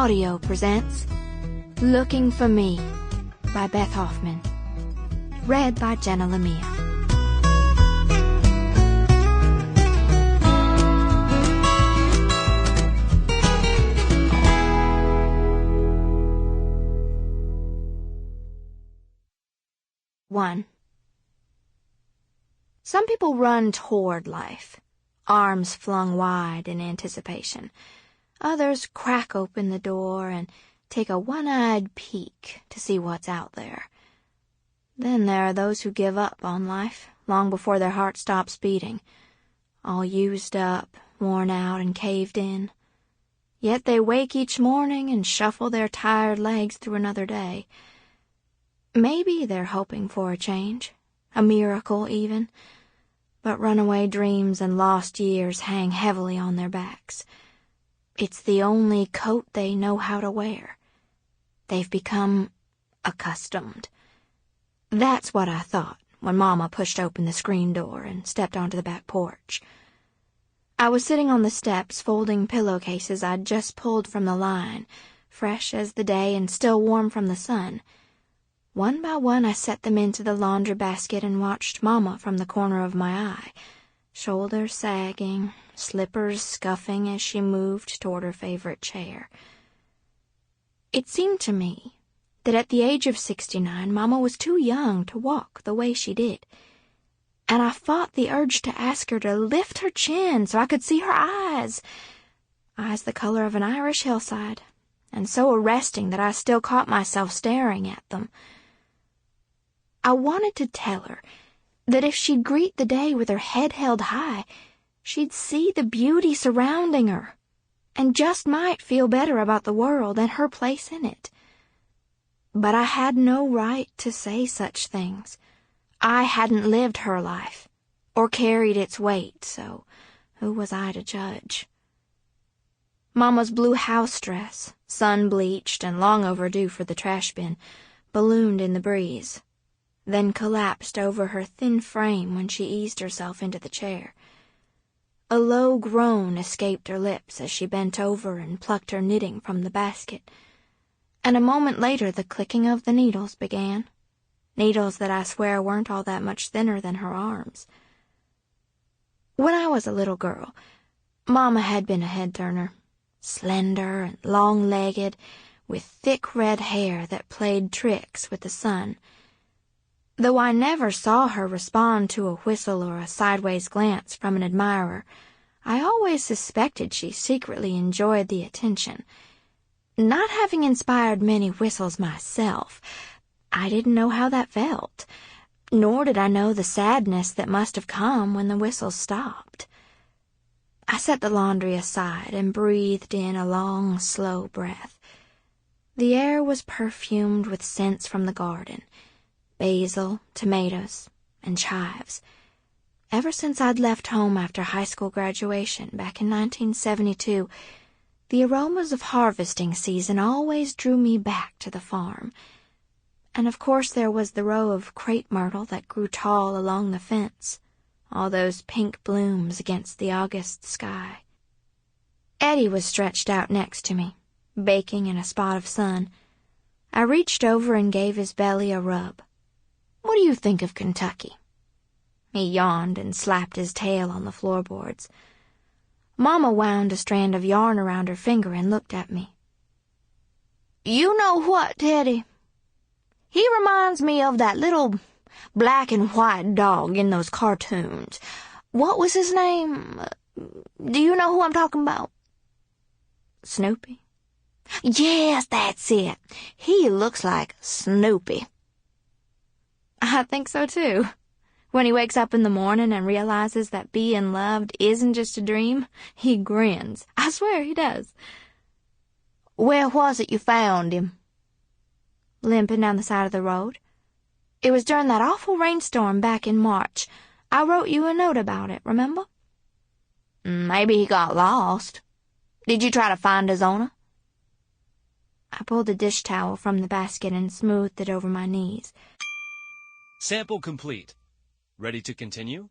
Audio presents Looking for Me by Beth Hoffman. Read by Jenna, Lamia. One. Some people run toward life, arms flung wide in anticipation. Others crack open the door and take a one-eyed peek to see what's out there. Then there are those who give up on life long before their heart stops beating, all used up, worn out, and caved in. Yet they wake each morning and shuffle their tired legs through another day. Maybe they're hoping for a change, a miracle even, but runaway dreams and lost years hang heavily on their backs. It's the only coat they know how to wear. They've become accustomed. That's what I thought when Mama pushed open the screen door and stepped onto the back porch. I was sitting on the steps folding pillowcases I'd just pulled from the line, fresh as the day and still warm from the sun. One by one I set them into the laundry basket and watched Mama from the corner of my eye, shoulders sagging, slippers scuffing as she moved toward her favorite chair. It seemed to me that at the age of 69, Mama was too young to walk the way she did, and I fought the urge to ask her to lift her chin so I could see her eyes the color of an Irish hillside, and so arresting that I still caught myself staring at them. I wanted to tell her that if she'd greet the day with her head held high, she'd see the beauty surrounding her, and just might feel better about the world and her place in it. But I had no right to say such things. I hadn't lived her life, or carried its weight, so who was I to judge? Mama's blue house dress, sun-bleached and long overdue for the trash bin, ballooned in the breeze, then collapsed over her thin frame when she eased herself into the chair. A low groan escaped her lips as she bent over and plucked her knitting from the basket, and a moment later the clicking of the needles began, needles that I swear weren't all that much thinner than her arms. When I was a little girl, Mama had been a head-turner, slender and long-legged, with thick red hair that played tricks with the sun. Though I never saw her respond to a whistle or a sideways glance from an admirer, I always suspected she secretly enjoyed the attention. Not having inspired many whistles myself, I didn't know how that felt, nor did I know the sadness that must have come when the whistles stopped. I set the laundry aside and breathed in a long, slow breath. The air was perfumed with scents from the garden, basil, tomatoes, and chives. Ever since I'd left home after high school graduation back in 1972, the aromas of harvesting season always drew me back to the farm. And of course there was the row of crepe myrtle that grew tall along the fence, all those pink blooms against the August sky. Eddie was stretched out next to me, baking in a spot of sun. I reached over and gave his belly a rub. "What do you think of Kentucky?" He yawned and slapped his tail on the floorboards. Mama wound a strand of yarn around her finger and looked at me. "You know what, Teddy? He reminds me of that little black and white dog in those cartoons. What was his name? Do you know who I'm talking about?" "Snoopy?" "Yes, that's it. He looks like Snoopy." "I think so, too. When he wakes up in the morning and realizes that being loved isn't just a dream, he grins. I swear he does." "Where was it you found him?" "Limping down the side of the road. It was during that awful rainstorm back in March. I wrote you a note about it, remember?" "Maybe he got lost. Did you try to find his owner?" I pulled a dish towel from the basket and smoothed it over my knees. Sample complete. Ready to continue?